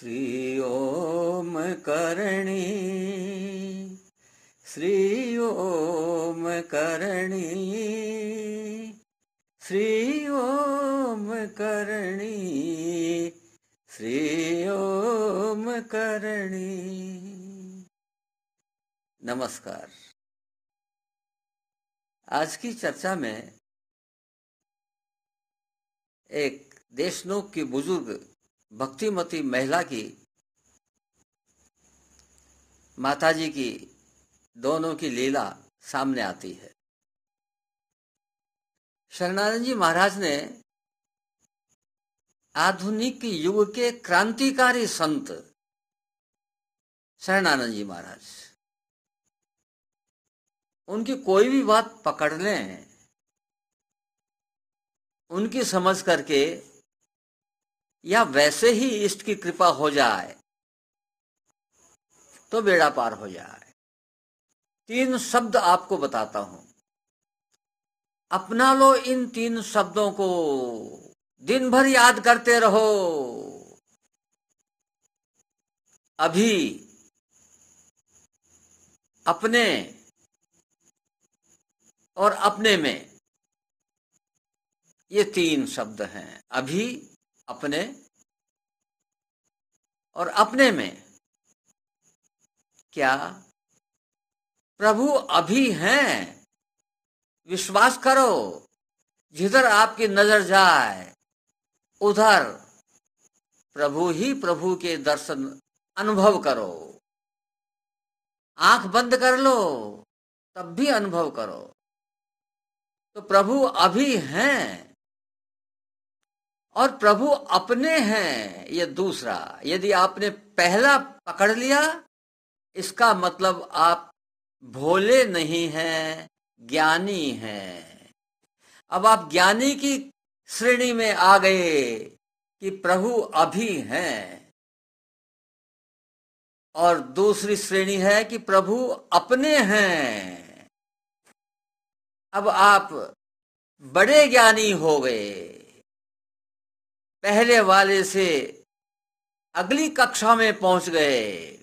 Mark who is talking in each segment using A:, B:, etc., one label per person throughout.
A: श्री ओम करणी, श्री ओम करणी, श्री ओम करणी, श्री ओम करणी। नमस्कार। आज की चर्चा में एक देशनोक की बुजुर्ग भक्तिमती महिला की, माताजी की, दोनों की लीला सामने आती है। शरणानंद जी महाराज ने आधुनिक युग के क्रांतिकारी संत शरणानंद जी महाराज, उनकी कोई भी बात पकड़ लें, उनकी समझ करके या वैसे ही इष्ट की कृपा हो जाए तो बेड़ा पार हो जाए। 3 शब्द आपको बताता हूं, अपना लो इन 3 शब्दों को, दिन भर याद करते रहो। अभी, अपने और अपने में, ये 3 शब्द हैं। अभी, अपने और अपने में। क्या प्रभु अभी हैं? विश्वास करो, जिधर आपकी नजर जाए उधर प्रभु ही प्रभु के दर्शन अनुभव करो। आंख बंद कर लो तब भी अनुभव करो। तो प्रभु अभी हैं और प्रभु अपने हैं, ये दूसरा। यदि आपने पहला पकड़ लिया, इसका मतलब आप भोले नहीं हैं, ज्ञानी हैं। अब आप ज्ञानी की श्रेणी में आ गए कि प्रभु अभी हैं, और दूसरी श्रेणी है कि प्रभु अपने हैं। अब आप बड़े ज्ञानी हो गए, पहले वाले से अगली कक्षा में पहुंच गए,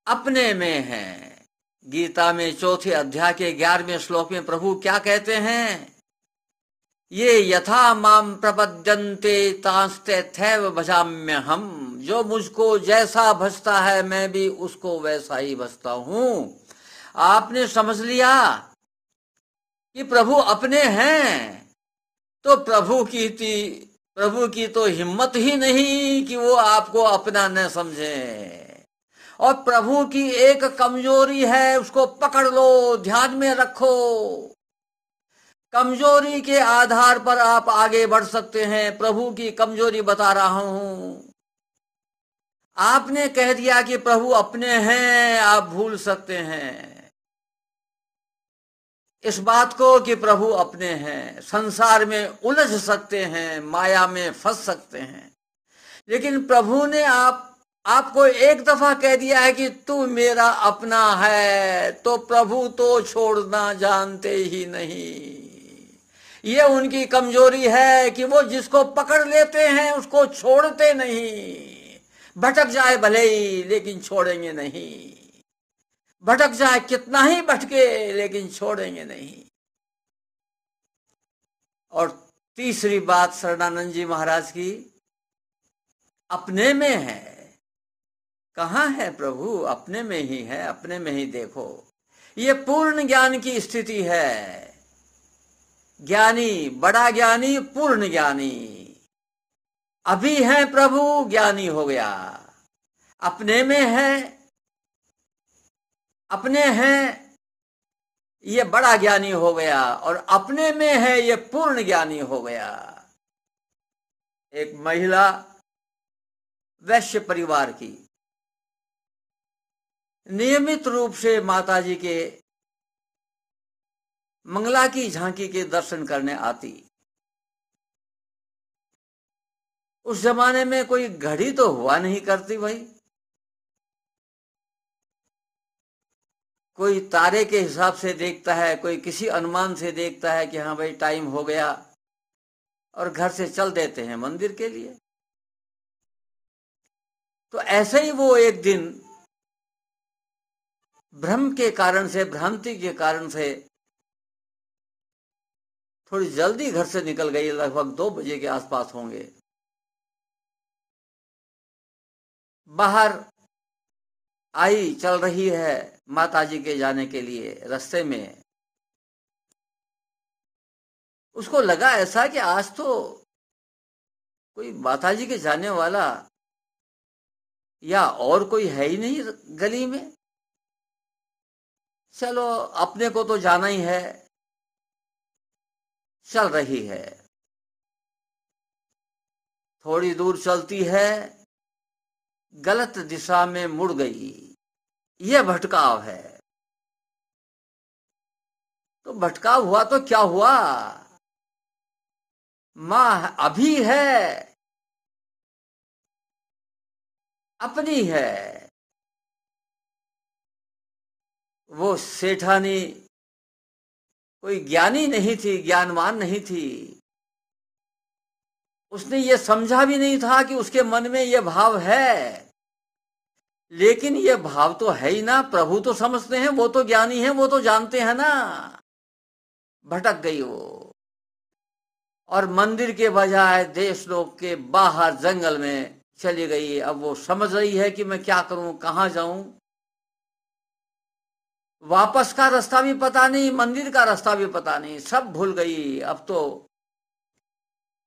A: अपने में हैं। गीता में 4थे अध्याय के 11वें श्लोक में प्रभु क्या कहते हैं? ये यथा माम प्रपद्यन्ते तांस्तथैव भजाम्यहम्। जो मुझको जैसा भजता है मैं भी उसको वैसा ही भजता हूं। आपने समझ लिया कि प्रभु अपने हैं, तो प्रभु की तो हिम्मत ही नहीं कि वो आपको अपना न समझे। और प्रभु की एक कमजोरी है, उसको पकड़ लो, ध्यान में रखो। कमजोरी के आधार पर आप आगे बढ़ सकते हैं। प्रभु की कमजोरी बता रहा हूं। आपने कह दिया कि प्रभु अपने हैं, आप भूल सकते हैं इस बात को कि प्रभु अपने हैं। संसार में उलझ सकते हैं, माया में फंस सकते हैं। लेकिन प्रभु ने आपको एक दफा कह दिया है कि तू मेरा अपना है, तो प्रभु तो छोड़ना जानते ही नहीं। ये उनकी कमजोरी है कि वो जिसको पकड़ लेते हैं उसको छोड़ते नहीं। भटक जाए भले ही, लेकिन छोड़ेंगे नहीं। भटक जाए, कितना ही भटके, लेकिन छोड़ेंगे नहीं। और तीसरी बात शरणानंद जी महाराज की, अपने में है। कहां है प्रभु? अपने में ही है, अपने में ही देखो। ये पूर्ण ज्ञान की स्थिति है। ज्ञानी, बड़ा ज्ञानी, पूर्ण ज्ञानी। अभी है प्रभु, ज्ञानी हो गया। अपने में है, अपने हैं, ये बड़ा ज्ञानी हो गया। और अपने में है, ये पूर्ण ज्ञानी हो गया। एक महिला वैश्य परिवार की, नियमित रूप से माताजी के मंगला की झांकी के दर्शन करने आती। उस जमाने में कोई घड़ी तो हुआ नहीं करती भाई। कोई तारे के हिसाब से देखता है, कोई किसी अनुमान से देखता है कि हाँ भाई टाइम हो गया, और घर से चल देते हैं मंदिर के लिए। तो ऐसे ही वो एक दिन भ्रम के कारण से, भ्रांति के कारण से थोड़ी जल्दी घर से निकल गई, लगभग 2 बजे के आसपास होंगे। बाहर आई, चल रही है माताजी के जाने के लिए। रास्ते में उसको लगा ऐसा कि आज तो कोई माताजी के जाने वाला या और कोई है ही नहीं गली में। चलो अपने को तो जाना ही है, चल रही है। थोड़ी दूर चलती है, गलत दिशा में मुड़ गई। यह भटकाव है। तो भटकाव हुआ तो क्या हुआ, मां अभी है, अपनी है। वो सेठानी कोई ज्ञानी नहीं थी, ज्ञानवान नहीं थी। उसने ये समझा भी नहीं था कि उसके मन में ये भाव है। लेकिन ये भाव तो है ही ना, प्रभु तो समझते हैं, वो तो ज्ञानी हैं, वो तो जानते हैं ना। भटक गई वो, और मंदिर के बजाय देश लोक के बाहर जंगल में चली गई। अब वो समझ रही है कि मैं क्या करूं, कहां जाऊं। वापस का रास्ता भी पता नहीं, मंदिर का रास्ता भी पता नहीं, सब भूल गई। अब तो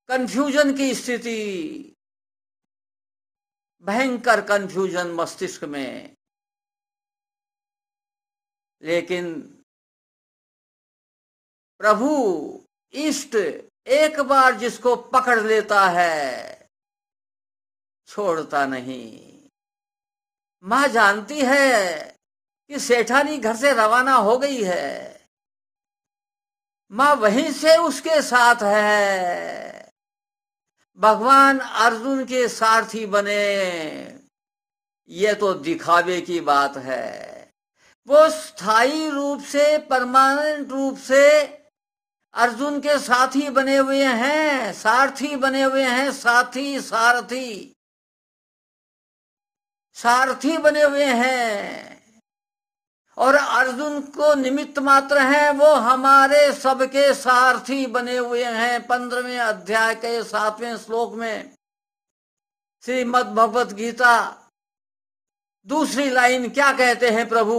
A: कंफ्यूजन की स्थिति, भयंकर कंफ्यूजन मस्तिष्क में। लेकिन प्रभु इष्ट एक बार जिसको पकड़ लेता है, छोड़ता नहीं। मां जानती है कि सेठानी घर से रवाना हो गई है। मां वहीं से उसके साथ है। भगवान अर्जुन के सारथी बने, ये तो दिखावे की बात है। वो स्थायी रूप से, परमानेंट रूप से अर्जुन के साथी बने हुए हैं, सारथी बने हुए हैं। साथी, सारथी, सारथी बने हुए हैं। और अर्जुन को निमित्त मात्र हैं, वो हमारे सबके सारथी बने हुए हैं। 15वें अध्याय के 7वें श्लोक में श्रीमद् भगवत गीता दूसरी लाइन क्या कहते हैं प्रभु,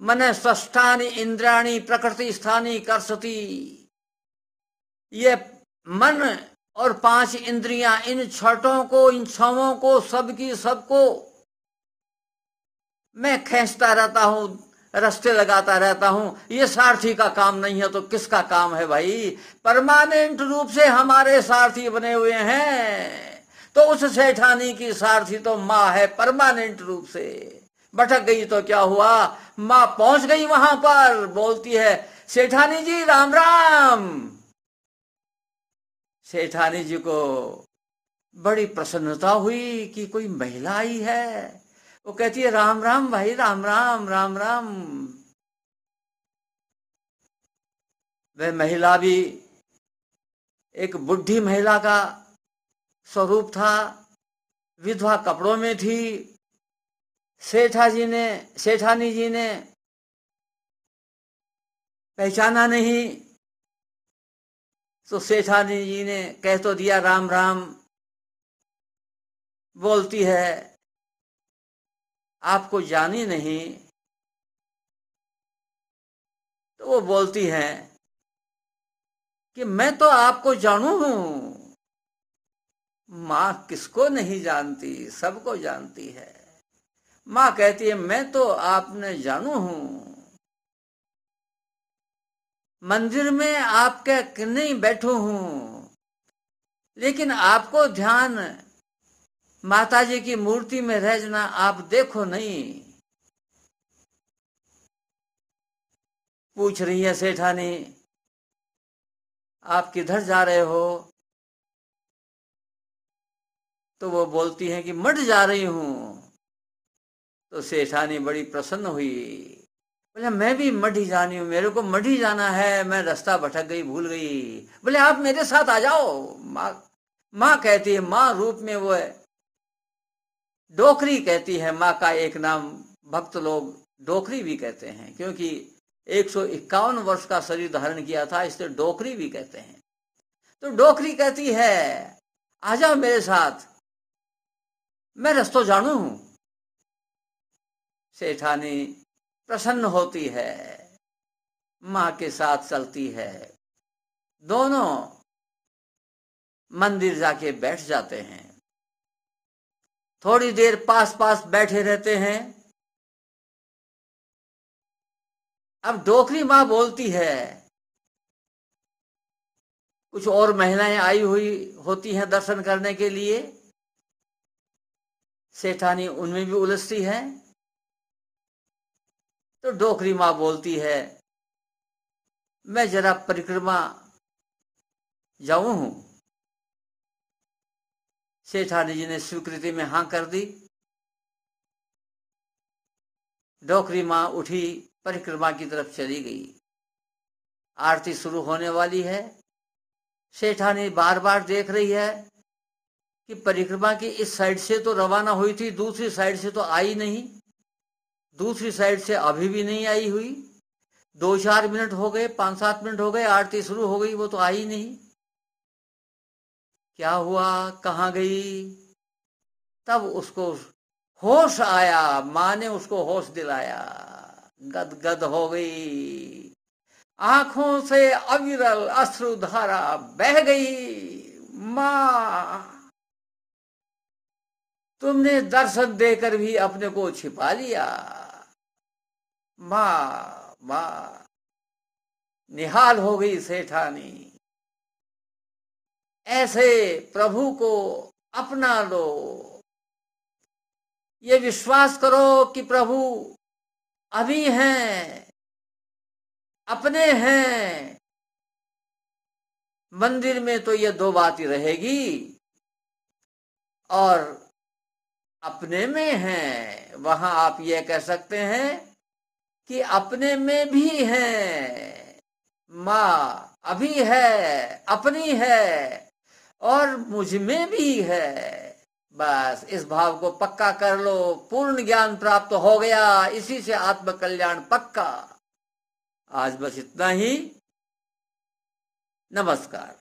A: मन षष्ठानि इंद्रियाणि प्रकृति स्थानी कर्षति। ये मन और 5 इंद्रियां, इन छठों को, इन छवों को, सबकी सबको मैं खींचता रहता हूं, रास्ते लगाता रहता हूं। ये सारथी का काम नहीं है तो किसका काम है भाई। परमानेंट रूप से हमारे सारथी बने हुए हैं। तो उस सेठानी की सारथी तो मां है, परमानेंट रूप से। भटक गई तो क्या हुआ, मां पहुंच गई वहां पर। बोलती है, सेठानी जी राम राम। सेठानी जी को बड़ी प्रसन्नता हुई कि कोई महिला आई है। वो कहती है, राम राम भाई, राम राम, राम राम। वह महिला भी एक बुढ़ी महिला का स्वरूप था, विधवा कपड़ों में थी। सेठानी जी ने पहचाना नहीं, तो सेठानी जी ने कह तो दिया राम राम। बोलती है, आपको जानी नहीं। तो वो बोलती है कि मैं तो आपको जानू हूं। मां किसको नहीं जानती, सबको जानती है। मां कहती है, मैं तो आपने जानू हूं। मंदिर में आपके नहीं बैठू हूं, लेकिन आपको ध्यान माताजी की मूर्ति में रहना, आप देखो नहीं। पूछ रही है सेठानी, आप किधर जा रहे हो। तो वो बोलती है कि मठ जा रही हूं। तो सेठानी बड़ी प्रसन्न हुई। बोले, मैं भी मठी जानी हूं, मेरे को मठी जाना है, मैं रास्ता भटक गई, भूल गई। बोले, आप मेरे साथ आ जाओ। माँ माँ कहती है, माँ रूप में वो है। डोकरी कहती है, माँ का एक नाम भक्त लोग डोकरी भी कहते हैं, क्योंकि 151 वर्ष का शरीर धारण किया था, इसलिए डोकरी भी कहते हैं। तो डोकरी कहती है, आ जाओ मेरे साथ, मैं रस्तो जानू हूं। सेठानी प्रसन्न होती है, मां के साथ चलती है। दोनों मंदिर जाके बैठ जाते हैं। थोड़ी देर पास पास बैठे रहते हैं। अब डोकरी मां बोलती है, कुछ और महिलाएं आई हुई होती हैं दर्शन करने के लिए। सेठानी उनमें भी उलझती है। तो डोकरी मां बोलती है, मैं जरा परिक्रमा जाऊं हूं। सेठानी जी ने स्वीकृति में हां कर दी। डोकरी मां उठी, परिक्रमा की तरफ चली गई। आरती शुरू होने वाली है। सेठानी बार बार देख रही है कि परिक्रमा की इस साइड से तो रवाना हुई थी, दूसरी साइड से तो आई नहीं, दूसरी साइड से अभी भी नहीं आई हुई। 2-4 मिनट हो गए, 5-7 मिनट हो गए, आरती शुरू हो गई, वो तो आई नहीं। क्या हुआ, कहाँ गई? तब उसको होश आया, मां ने उसको होश दिलाया। गदगद हो गई, आंखों से अविरल अश्रुधारा बह गई। मां, तुमने दर्शन देकर भी अपने को छिपा लिया। मां, मां, निहाल हो गई सेठानी। ऐसे प्रभु को अपना लो। ये विश्वास करो कि प्रभु अभी हैं, अपने हैं। मंदिर में तो ये दो बात ही रहेगी, और अपने में है वहां आप ये कह सकते हैं कि अपने में भी है। मां अभी है, अपनी है, और मुझ में भी है। बस इस भाव को पक्का कर लो, पूर्ण ज्ञान प्राप्त हो गया, इसी से आत्म कल्याण पक्का। आज बस इतना ही। नमस्कार।